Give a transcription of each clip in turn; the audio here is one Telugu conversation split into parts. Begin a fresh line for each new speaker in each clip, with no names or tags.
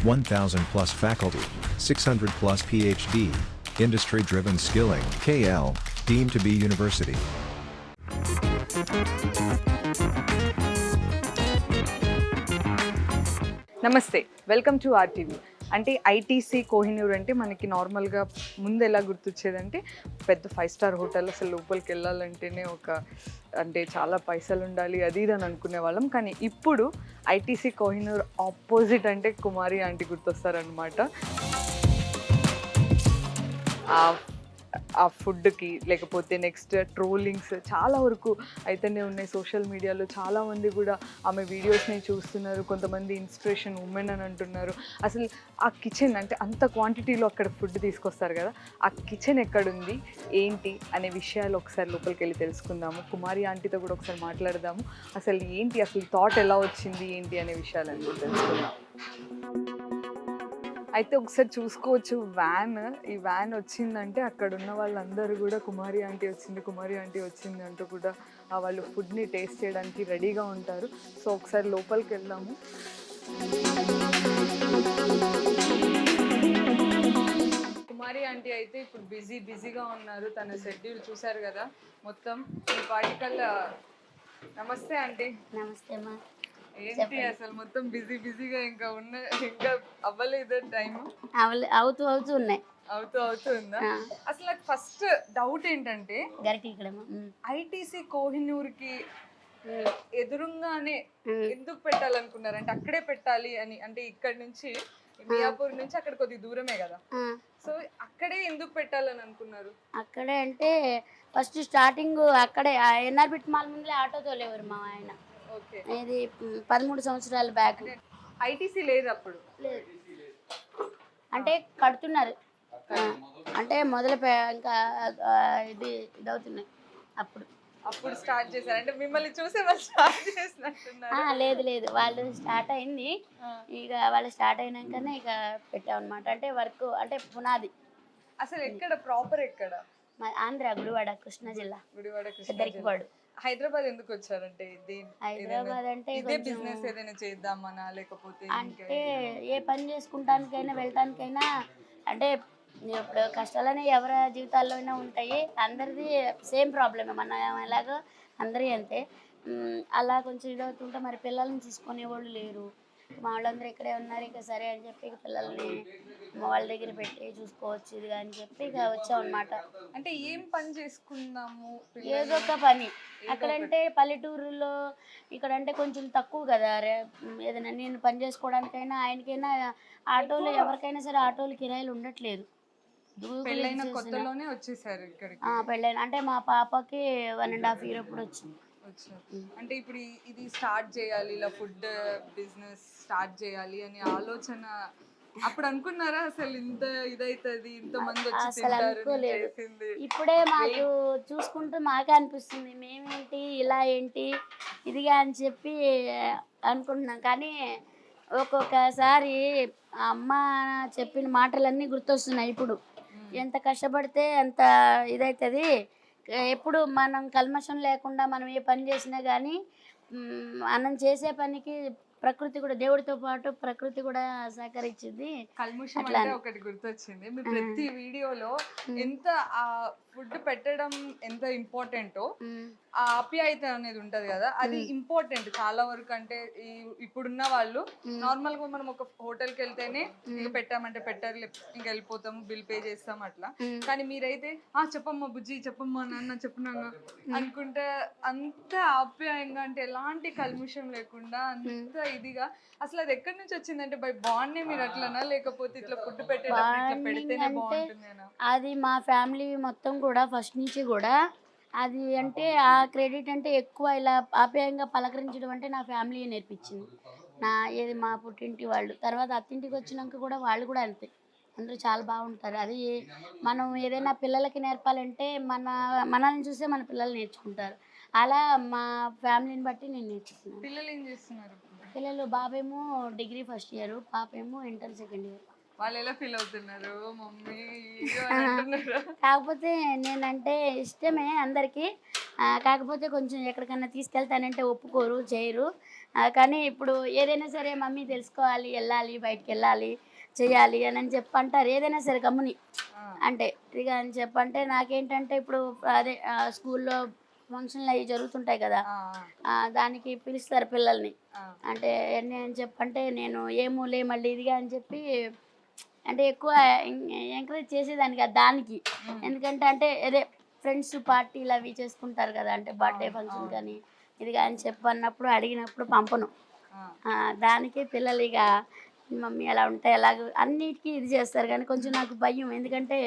1,000 plus faculty, 600 plus PhD, industry-driven skilling. KL, deemed to be university.
నమస్తే, వెల్కమ్ టు ఆర్టీవీ. అంటే ఐటీసీ కోహినూర్ అంటే మనకి నార్మల్గా ముందు ఎలా గుర్తొచ్చేదంటే పెద్ద 5 స్టార్ హోటల్, అసలు లోపలికి వెళ్ళాలంటేనే అంటే చాలా పైసలు ఉండాలి అది ఇది అని అనుకునే వాళ్ళం. కానీ ఇప్పుడు ఐటీసీ కోహినూర్ ఆపోజిట్ అంటే కుమారి ఆంటీ గుర్తొస్తారనమాట. ఆ ఫుడ్కి లేకపోతే నెక్స్ట్ ట్రోలింగ్స్ చాలా వరకు అయితేనే ఉన్నాయి. సోషల్ మీడియాలో చాలామంది కూడా ఆమె వీడియోస్ని చూస్తున్నారు. కొంతమంది ఇన్స్పిరేషన్ ఉమెన్ అని అంటున్నారు. అసలు ఆ కిచెన్ అంటే అంత క్వాంటిటీలో అక్కడ ఫుడ్ తీసుకొస్తారు కదా, ఆ కిచెన్ ఎక్కడుంది ఏంటి అనే విషయాలు ఒకసారి లోపలికి వెళ్ళి తెలుసుకుందాము. కుమారి ఆంటీతో కూడా ఒకసారి మాట్లాడదాము. అసలు ఏంటి, అసలు థాట్ ఎలా వచ్చింది ఏంటి అనే విషయాలన్నీ కూడా తెలుసుకుందాం. అయితే ఒకసారి చూసుకోవచ్చు, ఈ వ్యాన్ వచ్చిందంటే అక్కడ ఉన్న వాళ్ళందరూ కూడా కుమారి ఆంటీ వచ్చింది అంటూ కూడా వాళ్ళు ఫుడ్ని టేస్ట్ చేయడానికి రెడీగా ఉంటారు. సో ఒకసారి లోపలికి వెళ్దాము. కుమారి ఆంటీ అయితే ఇప్పుడు బిజీగా ఉన్నారు. తన షెడ్యూల్ చూసారు కదా మొత్తం. ఈ పాటికల్లా నమస్తే ఆంటీ.
నమస్తే అమ్మా.
ఏంటి అసలు మొత్తం బిజీగా ఇంకా అవ్వలేదు టైం?
అవుతూ ఉన్నాయి.
అవుతుందా? అసలు నాకు ఫస్ట్ డౌట్ ఏంటంటే ఐటీసీ కోహినూర్కి ఎదురుగానే ఎందుకు పెట్టాలనుకున్నారు? అంటే అక్కడే పెట్టాలి అని, అంటే ఇక్కడ నుంచి మియాపూర్ నుంచి అక్కడ కొద్ది దూరమే కదా, సో అక్కడే ఎందుకు పెట్టాలని అనుకున్నారు?
అక్కడే అంటే ఫస్ట్ స్టార్టింగ్ అక్కడే ఎన్ఆర్ బిట్ మాల్ ముందులే ఆటో తోలేవారు మా ఆయన. ఇది 13 సంవత్సరాల బ్యాక్.
ఐటీసీ లేదు అప్పుడు?
లేదు, అంటే కడుతున్నారు. అంటే ఇంకా ఇదవుతున్నాయి.
అప్పుడు స్టార్ట్ చేశారు. అంటే మిమ్మల్ని చూసే వాళ్ళు స్టార్ట్ చేసినట్టున్నారు.
లేదు, వాళ్ళు స్టార్ట్ అయింది. ఇక వాళ్ళు స్టార్ట్ అయినాకనే ఇక పెట్టామన్నమాట. అంటే వర్క్ అంటే పునాది.
అసలు ఎక్కడ ప్రాపర్ ఎక్కడ?
ఆంధ్ర, గుడివాడ, కృష్ణా జిల్లా. పెద్దరికిపాడు.
హైదరాబాద్ ఎందుకు వచ్చారంటే?
హైదరాబాద్ అంటే
ఇదే బిజినెస్ ఏదైనా చేద్దామనా, లేకపోతే
అంటే ఏ పని చేసుకుంటానికైనా వెళ్ళటానికైనా, అంటే ఇప్పుడు కష్టాలనే ఎవరి జీవితాల్లో అయినా ఉంటాయి. అందరిది సేమ్ ప్రాబ్లమే, మన ఎలాగో అందరి అంతే. అలా కొంచెం ఇదవుతుంటే మరి పిల్లల్ని తీసుకునే వాళ్ళు లేరు. మా వాళ్ళందరూ ఇక్కడే ఉన్నారు. ఇక సరే అని చెప్పి ఇక పిల్లల్ని మా వాళ్ళ దగ్గర పెట్టి చూసుకోవచ్చు ఇది అని చెప్పి ఇక వచ్చాం అనమాట.
అంటే ఏం పని చేసుకుందాము,
ఏదో ఒక పని. అక్కడంటే పల్లెటూరులో, ఇక్కడంటే కొంచెం తక్కువ కదా. ఏదైనా నేను పని చేసుకోవడానికైనా ఆయనకైనా ఆటోలు, ఎవరికైనా సరే ఆటోలు కిరాయిలు ఉండట్లేదు.
పెళ్ళైన కొత్తలోనే వచ్చేసారు ఇక్కడికి?
పెళ్ళైన అంటే మా పాపకి 1.5 year అప్పుడు వచ్చింది.
అంటే ఇప్పుడు ఇది స్టార్ట్ చేయాలి, ఇలా ఫుడ్ బిజినెస్ స్టార్ట్ చేయాలి అని ఆలోచన అప్పుడు అనుకున్నారా? అసలు ఇంత ఇదైతుంది, ఇంతమంది వచ్చి తింటారు?
ఇప్పుడే మాకు చూసుకుంటూ మాకే అనిపిస్తుంది, మేమేంటి ఇలా ఏంటి ఇదిగా అని చెప్పి అనుకుంటున్నాం. కానీ ఒక్కొక్కసారి అమ్మ చెప్పిన మాటలన్నీ గుర్తొస్తున్నాయి. ఇప్పుడు ఎంత కష్టపడితే అంత ఇదవుతుంది. ఎప్పుడు మనం కల్మషం లేకుండా మనం ఏ పని చేసినా కానీ మనం చేసే పనికి ప్రకృతి కూడా, దేవుడితో పాటు ప్రకృతి కూడా సహకరించింది.
కల్ముషం అంటే ఒకటి గుర్తొచ్చింది. మీ ప్రతి వీడియోలో ఎంత ఆ ఫుడ్ పెట్టడం ఎంత ఇంపార్టెంటో, ఆ ఆప్యాయత అనేది ఉంటది కదా, అది ఇంపార్టెంట్ చాలా వరకు. అంటే ఇప్పుడున్న వాళ్ళు నార్మల్ గా మనం ఒక హోటల్కి వెళ్తేనే ఇక పెట్టామంటే పెట్టారు, ఇంకా వెళ్ళిపోతాము, బిల్ పే చేస్తాం అట్లా. కానీ మీరైతే చెప్పమ్మా బుజ్జి, చెప్పమ్మా నాన్న, చెప్పున్నాను అనుకుంటే అంత ఆప్యాయంగా, అంటే ఎలాంటి కల్ముషం లేకుండా అంత ఇదిగా. అసలు అది ఎక్కడి నుంచి వచ్చిందంటే బై బాండ్నే మీరు అట్లనా, లేకపోతే ఇట్లా ఫుడ్ పెడితేనే బాగుంటుందేనా?
అది మా ఫ్యామిలీ మొత్తం కూడా ఫస్ట్ నుంచి కూడా అది, అంటే ఆ క్రెడిట్ అంటే ఎక్కువ ఇలా ఆప్యాయంగా పలకరించడం అంటే నా ఫ్యామిలీ నేర్పించింది. ఏది మా పుట్టింటి వాళ్ళు. తర్వాత అత్తింటికి వచ్చినాక కూడా వాళ్ళు కూడా అంతే, అందరూ చాలా బాగుంటారు. అది మనం ఏదైనా పిల్లలకి నేర్పాలంటే మనల్ని చూసే మన పిల్లలు నేర్చుకుంటారు. అలా మా ఫ్యామిలీని బట్టి నేను నేర్చుకున్నాను.
పిల్లలు ఏం చేస్తున్నారు?
పిల్లలు బాబేమో డిగ్రీ ఫస్ట్ ఇయర్, పాపేమో ఇంటర్ సెకండ్ ఇయర్.
వాళ్ళు ఎలా ఫీల్ అవుతున్నారు? మమ్మీ
కాకపోతే నేనంటే ఇష్టమే అందరికీ. కాకపోతే కొంచెం ఎక్కడికన్నా తీసుకెళ్తానంటే ఒప్పుకోరు, చేయరు. కానీ ఇప్పుడు ఏదైనా సరే మమ్మీ తెలుసుకోవాలి, వెళ్ళాలి, బయటికి వెళ్ళాలి, చేయాలి అని చెప్పి అంటారు. ఏదైనా సరే గమ్ముని అంటే ఇక అని చెప్పంటే నాకేంటంటే ఇప్పుడు అదే స్కూల్లో ఫంక్షన్లు అవి జరుగుతుంటాయి కదా, దానికి పిలుస్తారు పిల్లల్ని. అంటే ఎన్ని అని చెప్పంటే నేను ఏమోలే మళ్ళీ ఇదిగా అని చెప్పి అంటే ఎక్కువ ఎంకరేజ్ చేసేదాన్ని కదా దానికి. ఎందుకంటే అంటే అదే ఫ్రెండ్స్ పార్టీలు అవి చేసుకుంటారు కదా, అంటే బర్త్డే ఫంక్షన్ కానీ ఇదిగా అని చెప్పి అన్నప్పుడు అడిగినప్పుడు పంపను. దానికి పిల్లలు ఇక మమ్మీ ఎలా ఉంటాయి ఎలాగ అన్నిటికీ ఇది చేస్తారు. కానీ కొంచెం నాకు భయం, ఎందుకంటే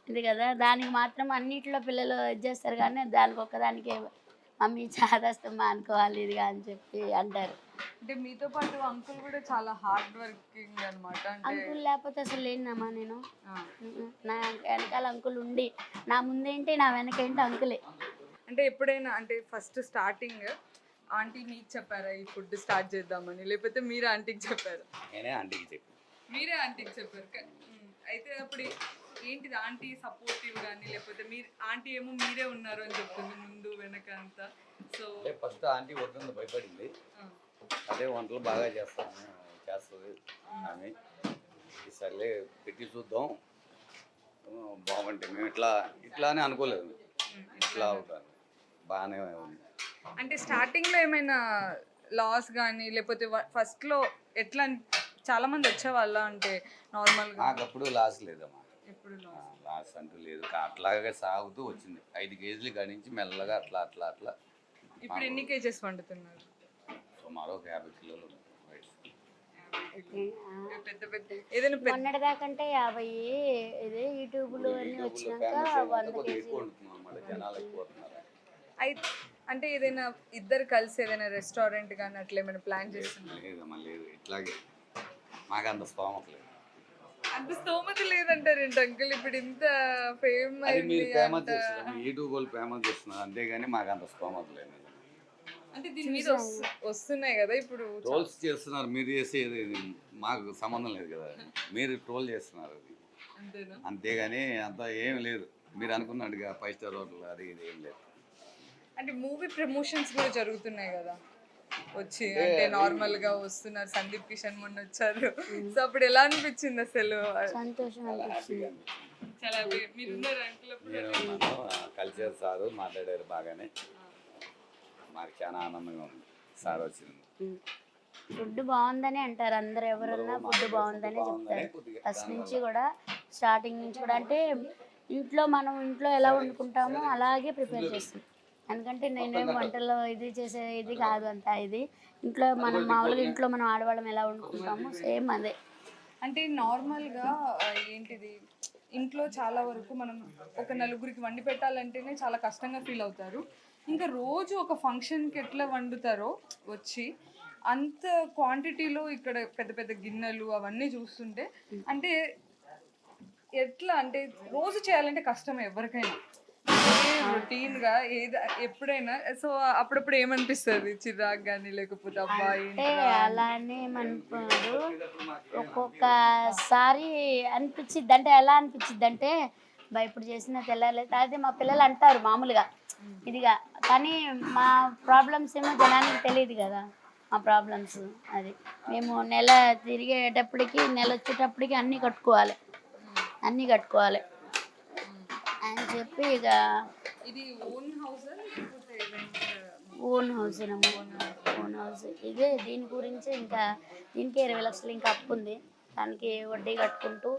ఇది కదా దానికి మాత్రం అన్నిటిలో పిల్లలు ఇది చేస్తారు. కానీ దానికి ఒక్కదానికే మమ్మీ చాదస్తమా అనుకోవాలి ఇదిగా అని చెప్పి అంటారు.
అంటే మీతో పాటు అంకుల్ కూడా చాలా హార్డ్ వర్కింగ్ అనమాట.
అంకుల్ లేకపోతే అసలు లేనమ్మా నేను. నా వెనకాల అంకుల్ ఉండి నా ముందేంటి నా వెనకేంటి అంకులే.
అంటే ఎప్పుడైనా అంటే ఫస్ట్ స్టార్టింగ్ ఆంటీ మీకు చెప్పారా ఈ ఫుడ్ స్టార్ట్ చేద్దామని, లేకపోతే మీరే ఆంటీకి చెప్పారు?
నేనే ఆంటీకి చెప్పాను.
మీరే ఆంటీకి చెప్పారు. అయితే అప్పుడు ఏంటిది ఆంటీ సపోర్టివ్ కానీ, లేకపోతే మీరు ఆంటీ ఏమో మీరే ఉన్నారు అని చెప్తుంది ముందు వెనక అంతా. సో
ఫస్ట్ ఆంటీ వద్దని భయపడింది. అదే వంటలు బాగా చేస్తుంది ఆమె. ఈసారి పెట్టి చూద్దాం బాగుంటాయి. మేము ఇట్లానే అనుకోలేదు, ఇట్లా అవుతాను బాగానే ఉంది.
అంటే స్టార్టింగ్లో ఏమైనా లాస్ కానీ, లేకపోతే ఫస్ట్లో ఎట్లా చాలా మంది వచ్చేవాళ్ళ అంటే నార్మల్గా?
నాకు అప్పుడు లాస్ లేదమ్మా,
ఎప్పుడు
లాస్ అంటూ లేదు. అట్లాగే సాగుతూ వచ్చింది. 5 కేజీలు గడించి మెల్లగా అట్లా అట్లా అట్లా.
ఇప్పుడు ఎన్ని కేజెస్ వండుతున్నారు?
సుమారు ఒక 50 కిలోలు
పెద్ద పెద్ద ఏదైనా
మొన్నటిదాకంటే 50, ఇదే యూట్యూబ్లో అన్నీ వచ్చినాక 100 కేజీలు.
జనాలు ఎక్కువ వస్తున్నారు.
అయితే అంటే ఏదైనా ఇద్దరు కలిసి ఏదైనా రెస్టారెంట్ కానీ అట్లా ఏమైనా ప్లాన్ చేస్తున్నారు?
లేదమ్మా లేదు, ఇట్లాగే మాకు అంత స్తోమత లేదు.
అంత స్తోమత లేదంటారేంటి అంకుల్? ఇప్పుడు ఇంత ఫేమ్
అది మీరు ఫేమస్ చేస్తున్నారు, యూట్యూబ్ వాళ్ళు ఫేమస్ చేస్తున్నారు, అంతేగాని మాకు అంత స్తోమత లేదు.
అంటే దీని మీద వస్తున్నాయి కదా ఇప్పుడు
ట్రోల్స్ చేస్తున్నారు, మీరు చేసేది మాకు సంబంధం లేదు కదా, మీరు ట్రోల్ చేస్తున్నారు అది
అంతేనా?
అంతేగాని అంత ఏం లేదు. మీరు అనుకున్నట్టుగా 5 స్టార్ హోటల్ అది ఇది ఏం లేదు.
అంటే మూవీ ప్రమోషన్స్ కూడా జరుగుతున్నాయి కదా వచ్చి, అంటే నార్మల్ గా వస్తున్నారు. సందీప్ కిషన్ మొన్న వచ్చారు. సో అప్పుడు ఎలా అనిపించింది అసలు?
సంతోషం అనిపించింది.
చాలా మీరున్నారు అంకుల్ అప్పుడు?
నేను కల్చర్ సారు మాట్లాడారు బాగానే, మాకు చాలా ఆనందంగా ఉంది సార్ వచ్చింది.
ఫుడ్ బాగుందని అంటారు అందరు, ఎవరన్నా ఫుడ్ బాగుందనే చెప్తారు. ఫస్ట్ నుంచి కూడా స్టార్టింగ్ నుంచి కూడా అంటే మనం ఇంట్లో ఎలా వండుకుంటామో అలాగే ప్రిపేర్ చేస్తాం. ఎందుకంటే నేనేం వంటలో ఇది చేసే ఇది కాదు అంతా, ఇది ఇంట్లో మనం మామూలుగా ఇంట్లో మనం ఆడవాళ్ళం ఎలా వండుకుంటామో సేమ్ అదే.
అంటే నార్మల్గా ఏంటిది ఇంట్లో చాలా వరకు మనం ఒక నలుగురికి వండి పెట్టాలంటేనే చాలా కష్టంగా ఫీల్ అవుతారు. ఇంకా రోజు ఒక ఫంక్షన్కి ఎట్లా వండుతారో వచ్చి అంత క్వాంటిటీలో ఇక్కడ పెద్ద పెద్ద గిన్నెలు అవన్నీ చూస్తుంటే అంటే ఎట్లా అంటే రోజు చేయాలంటే కష్టమే ఎవరికైనా రొటీన్గా ఏది ఎప్పుడైనా. సో అప్పుడప్పుడు ఏమనిపిస్తుంది చిరాకు కానీ, లేకపోతే అబ్బాయి
అలానే మనకు ఒక్కొక్కసారి అనిపించిద్ది. అంటే ఎలా అనిపించిద్ది అంటే ఇప్పుడు చేసిన తెల్లారలేదు అదే మా పిల్లలు అంటారు మామూలుగా ఇదిగా, కానీ మా ప్రాబ్లమ్స్ ఏమో జనానికి తెలియదు కదా మా ప్రాబ్లమ్స్. అది మేము నెల తిరిగేటప్పటికి నెల వచ్చేటప్పటికి అన్నీ కట్టుకోవాలి అని చెప్పి ఇక
ఇది ఓన్ హౌస్
ఓన్ హౌస్ ఇదే. దీని గురించి ఇంకా దీనికి 20 లక్షలు ఇంకా అప్పు ఉంది. దానికి వడ్డీ కట్టుకుంటూ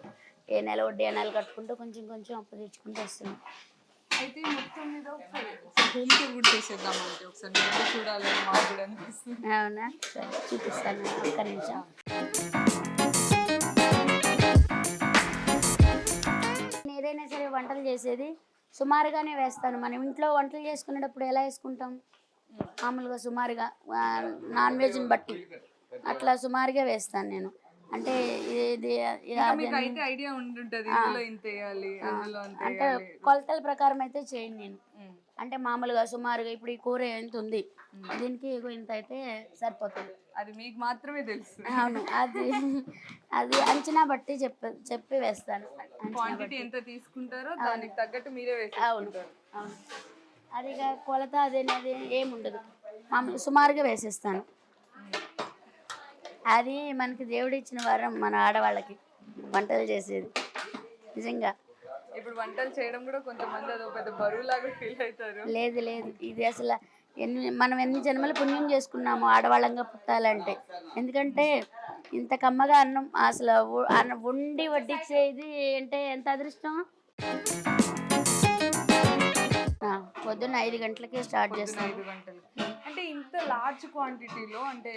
ఏ నెల వడ్డీ నెల కట్టుకుంటూ కొంచెం కొంచెం అప్పు తెచ్చుకుంటూ వస్తున్నాం.
అయితే మొత్తం మీద ఒకసారి హోమ్ టూర్ కూడా చేసేద్దామంటే ఒకసారి చూడాలని మాకు కూడా అనిపిస్తుంది.
అవునా, సరే చూపిస్తాను ఒక్క నిమిషం. ఏదైనా సరే వంటలు చేసేది సుమారుగానే వేస్తాను. మనం ఇంట్లో వంటలు చేసుకునేటప్పుడు ఎలా వేసుకుంటాం మామూలుగా సుమారుగా నాన్ వెజ్ని బట్టి అట్లా సుమారుగా వేస్తాను నేను. అంటే ఇది
అయితే ఐడియా ఉంటుంటది ఇందులో ఇంత వేయాలి అందులో అంత
అంటే కొలతల ప్రకారం అయితే చేయను నేను. అంటే మామూలుగా సుమారుగా ఇప్పుడు ఈ కూర ఎంత ఉంది దీనికి ఇంత అయితే సరిపోతుంది,
అది మీకు మాత్రమే తెలుసు.
అవును, అది అంచనా బట్టి చెప్పి వేస్తాను.
క్వాంటిటీ ఎంత తీసుకుంటారో దానికి తగ్గట్టు మీరే
అవును అవును, అది కొలత అదేనది ఏముండదు, మామూలు సుమారుగా వేసేస్తాను. అది మనకి దేవుడు ఇచ్చిన వరం మన ఆడవాళ్ళకి వంటలు చేసేది నిజంగా.
ఇప్పుడు వంటలు చేయడం కూడా కొంతమంది అదో పెద్ద బరువులాగా ఫీల్ అవుతారు.
లేదు లేదు, ఇది అసలు మనం ఎన్ని జన్మల పుణ్యం చేసుకున్నాము ఆడవాళ్ళంగా పుట్టాలంటే. ఎందుకంటే ఇంత కమ్మగా అన్నం అసలు వండి వడ్డించేది అంటే ఎంత అదృష్టం. పొద్దున్న 5 గంటలకే స్టార్ట్ చేస్తాం.
5 గంటలు అంటే ఇంత లార్జ్ క్వాంటిటీలో అంటే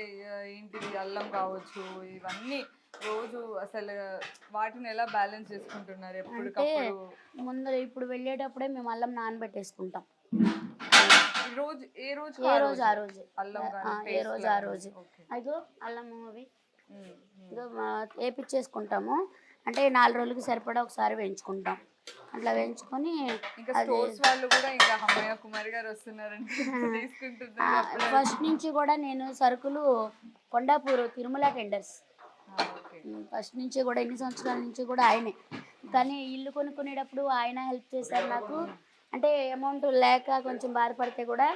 ఏంటిది అల్లం కావచ్చు ఇవన్నీ రోజు అసలు వాటిని ఎలా బ్యాలెన్స్ చేసుకుంటున్నారు
అంటే
ఎప్పటికప్పుడు?
ముందు ఇప్పుడు వెళ్ళేటప్పుడే మేము అల్లం నానబెట్టేసుకుంటాం.
రోజు ఏ రోజు
ఏ రోజు ఆ రోజు,
అల్లం
ఏ రోజు ఆ రోజు. అదిగో అల్లం అవి ఇదో వేపించేసుకుంటాము. అంటే 4 రోజులకి సరిపడా ఒకసారి వేయించుకుంటాం. అట్లా వేయించుకొని
ఇంకా స్టోర్స్ వాళ్ళు కూడా ఇంకా అమ్మయ్య కుమారి గారు వస్తున్నారంటే తీసుకుంటున్నారు.
ఫస్ట్ నుంచి కూడా నేను సరుకులు కొండాపూర్ తిరుమల టెండర్స్ ఫస్ట్ నుంచి కూడా ఎన్ని సంవత్సరాల నుంచి కూడా ఆయనే. కానీ ఇల్లు కొనుక్కునేటప్పుడు ఆయన హెల్ప్ చేశారు నాకు. అంటే అమౌంట్ లేక కొంచెం బాధపడితే కూడా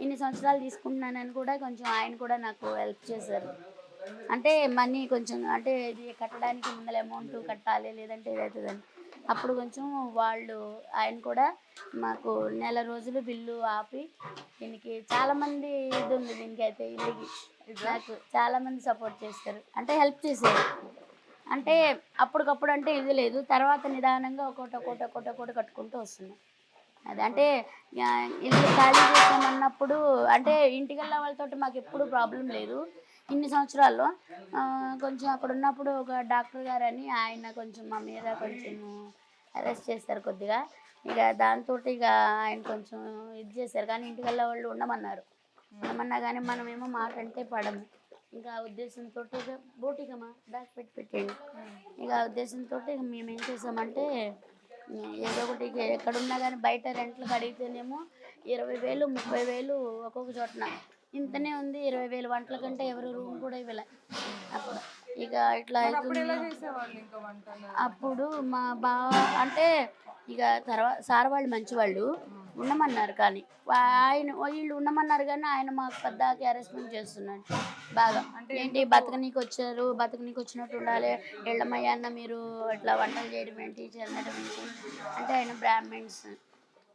ఇన్ని సంవత్సరాలు తీసుకుంటున్నానని కూడా కొంచెం ఆయన కూడా నాకు హెల్ప్ చేశారు. అంటే మనీ కొంచెం అంటే ఇది కట్టడానికి ముందర అమౌంట్ కట్టాలి లేదంటే ఇదవుతుందని అప్పుడు కొంచెం వాళ్ళు ఆయన కూడా మాకు నెల రోజులు బిల్లు ఆపి దీనికి చాలామంది ఇది ఉంది. దీనికి అయితే ఇల్లుకి నాకు చాలామంది సపోర్ట్ చేస్తారు, అంటే హెల్ప్ చేశారు. అంటే అప్పటికప్పుడు అంటే ఇది లేదు, తర్వాత నిదానంగా ఒక్కొక్కటి కట్టుకుంటూ వస్తున్నాం. అది అంటే ఇల్లు ఖాళీ చేసామన్నప్పుడు అంటే ఇంటికెళ్ళ వాళ్ళతో మాకు ఎప్పుడు ప్రాబ్లం లేదు. ఇన్ని సంవత్సరాల్లో కొంచెం అక్కడ ఉన్నప్పుడు ఒక డాక్టర్ గారు అని ఆయన కొంచెం మా మీద కొంచెం అరెస్ట్ చేశారు కొద్దిగా. ఇక దాంతో ఇక ఆయన కొంచెం ఇది చేశారు. కానీ ఇంటికెళ్ళ వాళ్ళు ఉండమన్నా కానీ మనమేమో మాట అంటే పడము. ఇంకా ఉద్దేశంతో ఇక బోటికమ్మా బ్యాగ్ పెట్టండి. ఇక ఉద్దేశంతో ఇక మేము ఏం చేసామంటే ఏదో ఒకటి ఎక్కడున్నా కానీ బయట రెంట్లకు అడిగితేనేమో 20,000 30,000 ఒక్కొక్క చోటన ఇంతనే ఉంది. 20,000 వంటల కంటే ఎవరు రూమ్ కూడా ఇవ్వలే అప్పుడు. ఇక ఇట్లా అప్పుడు మా బావ అంటే ఇక తర్వాత సార్ వాళ్ళు మంచివాళ్ళు ఉండమన్నారు. కానీ వీళ్ళు ఉండమన్నారు కానీ ఆయన మాకు పెద్ద హెరాస్మెంట్ చేస్తున్నాడు బాగా. ఏంటి బతకనీకి వచ్చారు, బతకనీకి వచ్చినట్టు ఉండాలి, వెళ్ళమయ్య అన్న మీరు ఇట్లా వంటలు చేయడం ఏంటి చెందడం ఏంటి అంటే ఆయన బ్రాహ్మిన్స్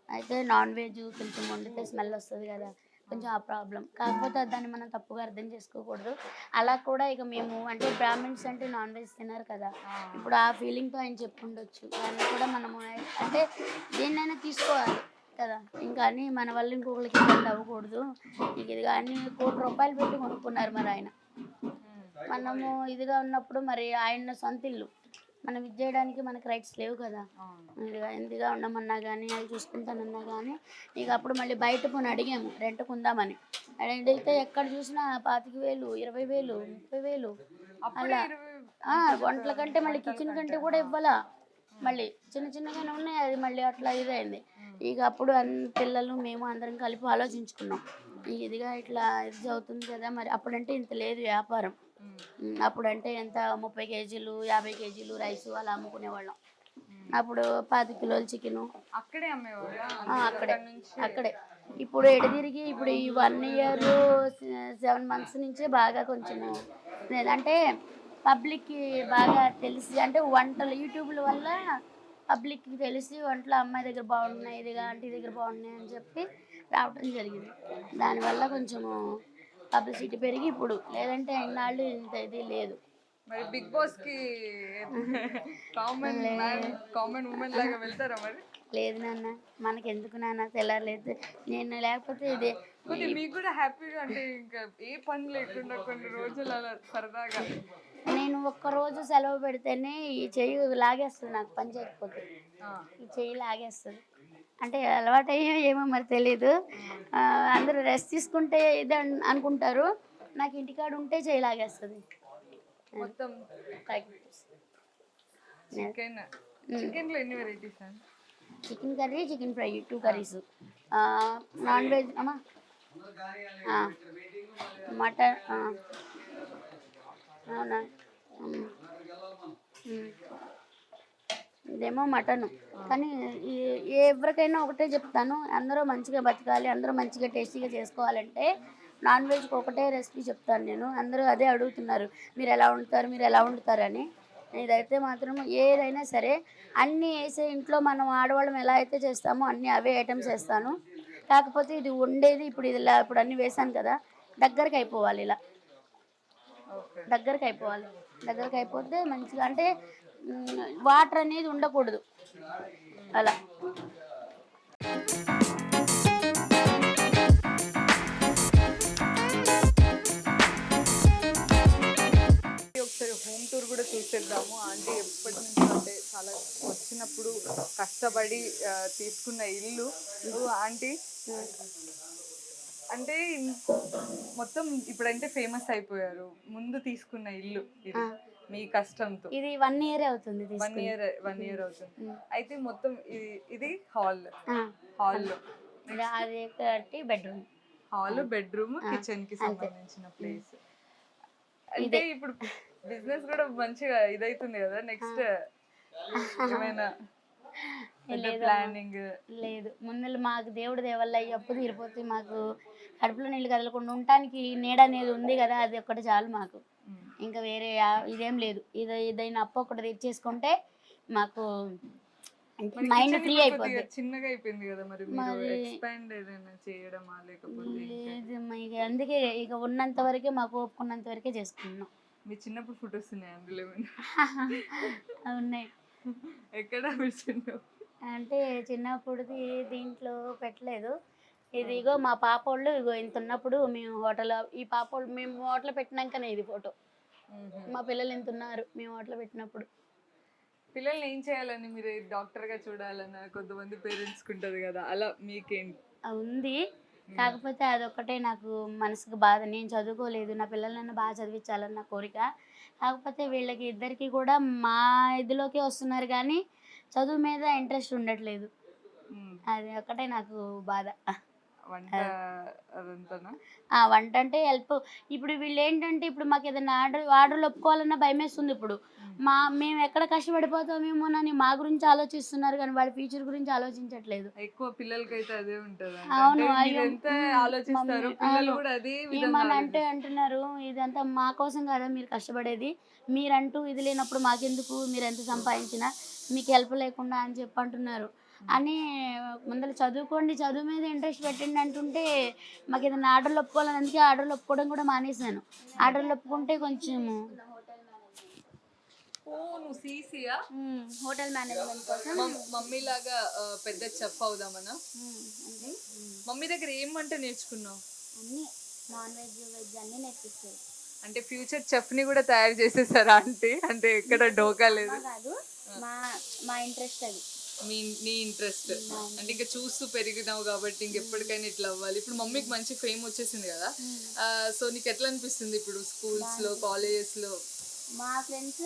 అయితే నాన్ వెజ్ కొంచెం వండితే స్మెల్ వస్తుంది కదా, కొంచెం ఆ ప్రాబ్లం. కాకపోతే దాన్ని మనం తప్పుగా అర్థం చేసుకోకూడదు. అలా కూడా ఇక మేము అంటే బ్రాహ్మిన్స్ అంటే నాన్ వెజ్ తిన్నారు కదా, ఇప్పుడు ఆ ఫీలింగ్తో ఆయన చెప్పుండొచ్చు. దాన్ని కూడా మనము అంటే దేన్నైనా తీసుకోవాలి కదా. ఇంకా అని మన వల్ల ఇంకొకరికి ఇబ్బంది అవ్వకూడదు. ఇక ఇది కానీ ₹1,00,00,000 పెట్టి కొనుక్కున్నారు మరి ఆయన. మనము ఇదిగా ఉన్నప్పుడు మరి ఆయన సొంత ఇల్లు మనం ఇది చేయడానికి మనకు రైట్స్ లేవు కదా. ఎందుగా ఉండమన్నా కానీ అది చూసుకుంటానన్నా కానీ ఇక అప్పుడు మళ్ళీ బయట పోనీ అడిగాము రెంట్కు ఉందామని. అడిగితే ఎక్కడ చూసినా 25,000 20,000 30,000 అలా. వంటల కంటే మళ్ళీ కిచెన్ కంటే కూడా ఇవ్వాలా. మళ్ళీ చిన్నగానే ఉన్నాయి, అది మళ్ళీ అట్లా ఇదైంది. ఇక అప్పుడు పిల్లలు మేము అందరం కలిపి ఆలోచించుకున్నాం. ఇదిగా ఇట్లా ఇది అవుతుంది కదా మరి. అప్పుడంటే ఇంత లేదు వ్యాపారం. అప్పుడంటే ఎంత 30 కేజీలు 50 కేజీలు రైసు అలా అమ్ముకునేవాళ్ళం. అప్పుడు 25 కిలోలు చికెను
అక్కడే అమ్మేవాళ్ళు.
అక్కడే ఇప్పుడు ఎడదిరిగి ఇప్పుడు ఈ 1 year 7 months నుంచే బాగా కొంచెము అంటే పబ్లిక్కి బాగా తెలిసి అంటే వంటలు యూట్యూబ్ల వల్ల పబ్లిక్కి తెలిసి వంటలు అమ్మాయి దగ్గర బాగున్నాయి, ఇదిగా ఆంటీ దగ్గర బాగున్నాయి అని చెప్పి రావడం జరిగింది. దానివల్ల కొంచెము పబ్లిసిటీ పెరిగి ఇప్పుడు లేదంటే ఇన్నాళ్ళు ఇంత ఇది లేదు.
మరి బిగ్ బాస్ కి కామన్ ఉమెన్ లాగా వెళ్తారా మరి?
లేదు నాన్న, మనకెందుకు నాన్న తెల్లలేదు. నేను లేకపోతే ఇదే
మీకు కూడా హ్యాపీగా అంటే ఇంకా ఏ పని లేకుండా కొన్ని రోజులు అలా సరదాగా.
నేను ఒక్కరోజు సెలవు పెడితేనే ఈ చెయ్యి లాగేస్తుంది నాకు పని చేయకపోతే. ఈ చెయ్యి లాగేస్తుంది అంటే అలవాటు అయ్యో ఏమో మరి తెలీదు. అందరూ రెస్ట్ తీసుకుంటే ఇది అనుకుంటారు, నాకు ఇంటికాడ ఉంటే చెయ్యి లాగేస్తుంది
మొత్తం. చికెన్లో ఎన్ని varieties?
Chicken curry chicken fry 2 curries. Non veg అమ్మా మటన్. అవునా, ఇదేమో మటను. కానీ ఎవరికైనా ఒకటే చెప్తాను, అందరూ మంచిగా బతకాలి, అందరూ మంచిగా టేస్టీగా చేసుకోవాలంటే నాన్ వెజ్కి ఒకటే రెసిపీ చెప్తాను నేను. అందరూ అదే అడుగుతున్నారు, మీరు ఎలా వండుతారు, మీరు ఎలా వండుతారని. ఇదైతే మాత్రం ఏదైనా సరే అన్నీ వేసే ఇంట్లో మనం ఆడవాళ్ళం ఎలా అయితే చేస్తామో అన్నీ అవే ఐటమ్స్ వేస్తాను. కాకపోతే ఇది వండేది ఇప్పుడు ఇది ఇలా ఇప్పుడు అన్నీ వేసాను కదా, దగ్గరికి అయిపోవాలి ఇలా,
ఓకే.
దగ్గరికి అయిపోవాలి. దగ్గరికి అయిపోతే మంచిగా అంటే వాటర్ అనేది ఉండకూడదు అలా.
ఒకసారి హోమ్ టూర్ కూడా చూసేద్దాము. ఆంటీ ఎప్పటి నుంచి అంటే చాలా వచ్చినప్పుడు కష్టపడి తీసుకున్న ఇల్లు. ఆంటీ అంటే మొత్తం ఇప్పుడంటే ఫేమస్ అయిపోయారు. ముందు తీసుకున్న ఇల్లు ఇది మీ కష్టంతో.
ఇది 1 year అవుతుంది
వన్
తీసుకుని.
ఇయర్ అవుతుంది. అయితే మొత్తం ఇది హాల్లో
అది ఒకటి బెడ్రూమ్.
హాల్, బెడ్రూమ్, కిచెన్ కి సంబంధించిన ప్లేస్. అంటే ఇప్పుడు బిజినెస్ కూడా మంచిగా ఇదైతుంది కదా. నెక్స్ట్ ఏమైనా ప్లానింగ్
లేదు. ముందు మాకు దేవుడి దేవల్ల ఈ అప్పు తీరిపోతే మాకు కడుపులో నీళ్ళు కదలకుండా ఉండటానికి నీడ అనేది ఉంది కదా, అది ఒక్కటి చాలు మాకు. ఇంకా వేరే ఇదేం లేదు. ఏదైనా అప్పు ఒకటి తీర్చేసుకుంటే మాకు మైండ్ ఫ్రీ అయిపోద్ది.
చిన్నగా అయిపోయింది కదా, మరి మీరు ఎక్స్పాండ్ ఏదైనా చేయడమా లేకపోతే?
లేదు, అందుకే ఇక ఉన్నంత వరకే మాకు ఒప్పుకున్నంత వరకే చేసుకున్నాం.
మీ చిన్నప్పుడు ఫొటోస్ ఉన్నాయి అందులో?
ఉన్నాయి.
ఎక్కడ మీరు
అంటే చిన్నప్పుడుది దీంట్లో పెట్టలేదు. ఇదిగో మా పాపోళ్ళు ఇగో ఇంత ఉన్నప్పుడు మేము హోటల్లో, ఈ పాపోళ్ళు మేము హోటల్ పెట్టినాకనే ఇది ఫోటో. మా పిల్లలు ఎంత ఉన్నారు మేము హోటల్ పెట్టినప్పుడు.
పిల్లల్ని ఏం చేయాలని మీరు డాక్టర్గా చూడాలన్నా కొంతమంది పేరెంట్స్కి ఉంటుంది కదా, అలా మీకేంటి?
ఉంది, కాకపోతే అదొక్కటే నాకు మనసుకు బాధ. నేను చదువుకోలేదు, నా పిల్లలన్నా బాగా చదివించాలని నా కోరిక. కాకపోతే వీళ్ళకి ఇద్దరికి కూడా మా ఇదిలోకే వస్తున్నారు కానీ చదువు మీద ఇంట్రెస్ట్ ఉండట్లేదు. అది ఒకటే నాకు బాధ.
వంట
వంట అంటే హెల్ప్. ఇప్పుడు వీళ్ళు ఏంటంటే ఇప్పుడు మాకు ఏదైనా ఆర్డర్లు ఒప్పుకోవాలన్నా భయం వేస్తుంది. ఇప్పుడు మేము ఎక్కడ కష్టపడిపోతామేమోనని మా గురించి ఆలోచిస్తున్నారు కానీ వాళ్ళ ఫ్యూచర్ గురించి ఆలోచించట్లేదు.
ఎక్కువ పిల్లలకైతే అదే ఉంటుంది.
అవును, ఏమని అంటే అంటున్నారు, ఇదంతా మా కోసం కదా మీరు కష్టపడేది, మీరంటూ ఇది లేనప్పుడు మాకెందుకు, మీరు ఎంత సంపాదించినా మీకు హెల్ప్ లేకుండా అని చెప్పి అంటున్నారు. అని ముందర చదువుకోండి, చదువు మీద ఇంట్రెస్ట్ పెట్టండి అంటుంటే మాకు ఏదైనా ఆర్డర్లు ఒప్పుకోవాలని, అందుకే ఆర్డర్లు ఒప్పుకోవడం కూడా మానేశాను. ఆర్డర్లు ఒప్పుకుంటే కొంచెము హోటల్ మేనేజ్మెంట్ కోసం
మమ్మీ లాగా పెద్ద చెఫ్ అవుదామన్నా. మమ్మీ దగ్గర ఏం వంట నేర్చుకున్నావు?
అన్నీ నాన్ వెజ్, వెజ్ అన్నీ నేర్పిస్తారు.
అంటే ఫ్యూచర్ చెఫ్ ని కూడా తయారు చేసేసారా అంటే? అంటే ఎక్కడ డోకా లేదు
కాదు, మా ఇంట్రెస్ట్ అది.
నీ ఇంట్రెస్ట్ అంటే ఇంకా చూస్తూ పెరిగినావు కాబట్టి ఇంకెప్పటికైనా ఇట్లా అవ్వాలి. ఇప్పుడు మమ్మీకి మంచి ఫేమ్ వచ్చేసింది కదా, సో నీకు ఎట్లా అనిపిస్తుంది ఇప్పుడు స్కూల్స్ లో, కాలేజెస్ లో?
మా ఫ్రెండ్స్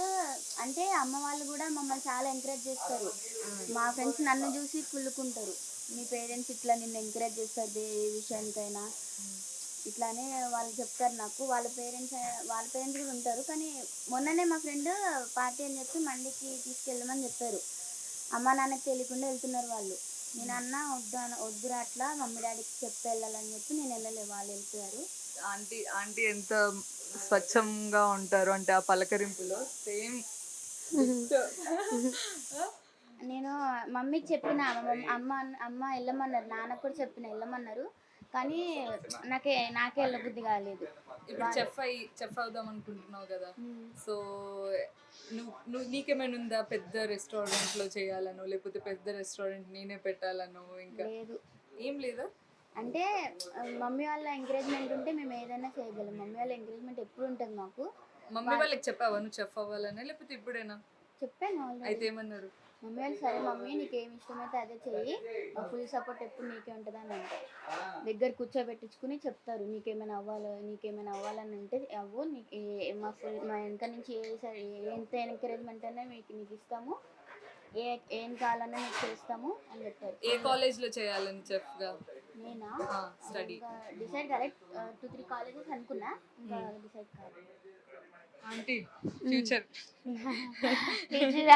అంటే అమ్మ వాళ్ళు కూడా మమ్మల్ని చాలా ఎంకరేజ్ చేస్తారు. మా ఫ్రెండ్స్ నన్ను చూసి కుళ్ళుకుంటారు, మీ పేరెంట్స్ ఇట్లా నిన్ను ఎంకరేజ్ చేస్తారు ఏ విషయానికైనా ఇట్లానే వాళ్ళు చెప్తారు నాకు. వాళ్ళ పేరెంట్స్ కూడా ఉంటారు. కానీ మొన్ననే మా ఫ్రెండ్ పార్టీ అని చెప్పి మండికి తీసుకెళ్ళమని చెప్పారు. అమ్మ నాన్నకి తెలియకుండా వెళ్తున్నారు వాళ్ళు. నేను అన్నా వద్దురా అట్లా మమ్మీ డాడీకి చెప్పి వెళ్ళాలని చెప్పి నేను వెళ్ళలేదు, వాళ్ళు వెళ్తారు.
ఆంటీ ఎంత స్వచ్ఛంగా ఉంటారు అంటే ఆ పలకరింపులో సేమ్.
నేను మమ్మీకి చెప్పిన, అమ్మ వెళ్ళమన్నారు, నాన్నకు కూడా చెప్పిన వెళ్ళమన్నారు, కానీ నాకే వెళ్ళబుద్ధి కాలేదు.
ఇప్పుడు చెఫ్ అవుదాం అనుకుంటున్నావు కదా, సో నీకేమైనా ఉందా పెద్ద రెస్టారెంట్ లో చేయాలనో లేకపోతే పెద్ద రెస్టారెంట్ నేనే పెట్టాలనో? ఇంకా
లేదు.
ఏం లేదా?
అంటే మమ్మీ వాళ్ళ ఎంకరేజ్మెంట్ ఉంటే మేము ఏదైనా చేయగలం. మమ్మీ వాళ్ళ ఎంకరేజ్మెంట్ ఎప్పుడు ఉంటుంది మాకు.
మమ్మీ వాళ్ళకి చెప్పావా నువ్వు చెఫ్ అవ్వాలని, లేకపోతే ఇప్పుడేనా?
చెప్పాను.
అయితే ఏమన్నారు?
మమ్మీ వాళ్ళు సరే మమ్మీ నీకు ఏమి ఇష్టమైతే అదే చెయ్యి, ఫుల్ సపోర్ట్ ఎప్పుడు నీకే ఉంటుంది అని అంటారు. దగ్గర కూర్చోబెట్టించుకుని చెప్తారు, నీకేమైనా అవ్వాలని అంటే అవ్వు, నీకు మా వెనక నుంచి ఎంత ఎంకరేజ్మెంట్ అయినా నీకు ఇస్తాము, ఏం కావాలన్నా నీకు చేస్తాము అని చెప్తారు.
ఏ కాలేజ్లో చేయాలని చెఫ్గా?
నేనా
స్టడీ
డిసైడ్ కాలేదు, 2-3 కాలేజెస్ అనుకున్నా, ఇంకా డిసైడ్ కాలేదు.
ఆంటీ ఫ్యూచర్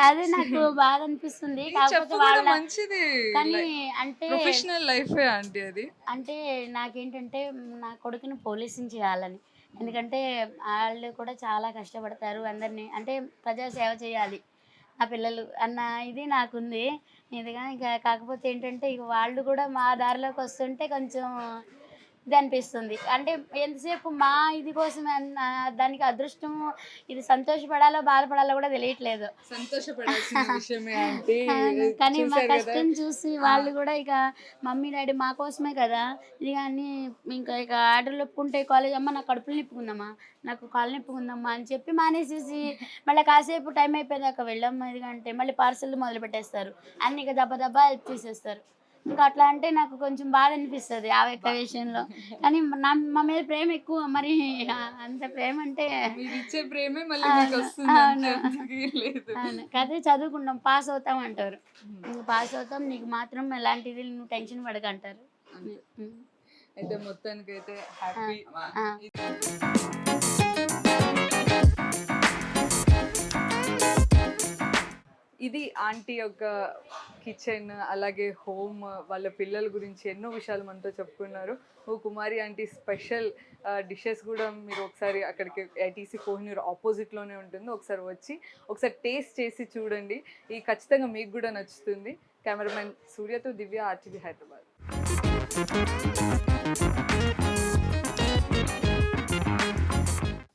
అదే నాకు బాగా అనిపిస్తుంది. కాకపోతే వాళ్ళ
మంచిది
కానీ అంటే
ప్రొఫెషనల్ లైఫ్ ఆంటీ అది.
అంటే నాకేంటంటే నా కొడుకుని పోలీసుని చేయాలని. ఎందుకంటే వాళ్ళు కూడా చాలా కష్టపడతారు. అందరినీ అంటే ప్రజాసేవ చేయాలి నా పిల్లలు అన్న ఇది నాకుంది. ఇదిగా ఇక కాకపోతే ఏంటంటే ఇక వాళ్ళు కూడా మా దారిలోకి వస్తుంటే కొంచెం ఇది అనిపిస్తుంది. అంటే ఎంతసేపు మా ఇది కోసమే దానికి అదృష్టం ఇది సంతోషపడాలో బాధపడాలో కూడా తెలియట్లేదు.
సంతోషపడాల్సిన విషయమే ఆంటీ.
కానీ మా కష్టం చూసి వాళ్ళు కూడా ఇక మమ్మీ డాడీ మా కోసమే కదా ఇది కానీ ఇంకా ఇక ఆర్డర్లు ఒప్పుకుంటే కాలేజ్ అమ్మ నాకు కడుపులు నిప్పుకుందమ్మా నాకు కాళ్ళు నిప్పుకుందమ్మా అని చెప్పి మానేసేసి మళ్ళీ కాసేపు టైం అయిపోయాక వెళ్ళమ్మా ఇదిగంటే మళ్ళీ పార్సల్ మొదలు పెట్టేస్తారు. అన్ని ఇక దెబ్బ దెబ్బ తీసేస్తారు. ఇంకా అట్లా అంటే నాకు కొంచెం బాధ అనిపిస్తుంది ఆ యొక్క విషయంలో. కానీ మా మీద ప్రేమ ఎక్కువ మరి అంత ప్రేమ అంటే
మీరు ఇచ్చే ప్రేమే మళ్ళీ మీకు వస్తుంది.
అవును కదే చదువుకుంటాం పాస్ అవుతాం అంటారు. పాస్ అవుతాం నీకు మాత్రం ఎలాంటిది నువ్వు టెన్షన్ పడకంటారు.
అయితే మొత్తానికైతే హ్యాపీ. ఇది ఆంటీ యొక్క కిచెన్, అలాగే హోమ్, వాళ్ళ పిల్లల గురించి ఎన్నో విషయాలు మనతో చెప్పుకున్నారు. ఓ కుమారి ఆంటీ స్పెషల్ డిషెస్ కూడా మీరు ఒకసారి అక్కడికి ఐటీసీ కోహినూర్ ఆపోజిట్లోనే ఉంటుంది. ఒకసారి వచ్చి ఒకసారి టేస్ట్ చేసి చూడండి. ఈ ఖచ్చితంగా మీకు కూడా నచ్చుతుంది. కెమెరామెన్ సూర్యతో దివ్య, ఆర్టీవీ హైదరాబాద్.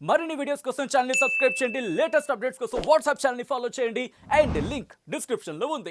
మరిన్ని వీడియోస్ కోసం ఛానల్ ని సబ్స్క్రైబ్ చేయండి. లేటెస్ట్ అప్డేట్స్ కోసం వాట్సాప్ ఛానల్ ని ఫాలో చేయండి. అండ్ లింక్ డిస్క్రిప్షన్ లో ఉంది.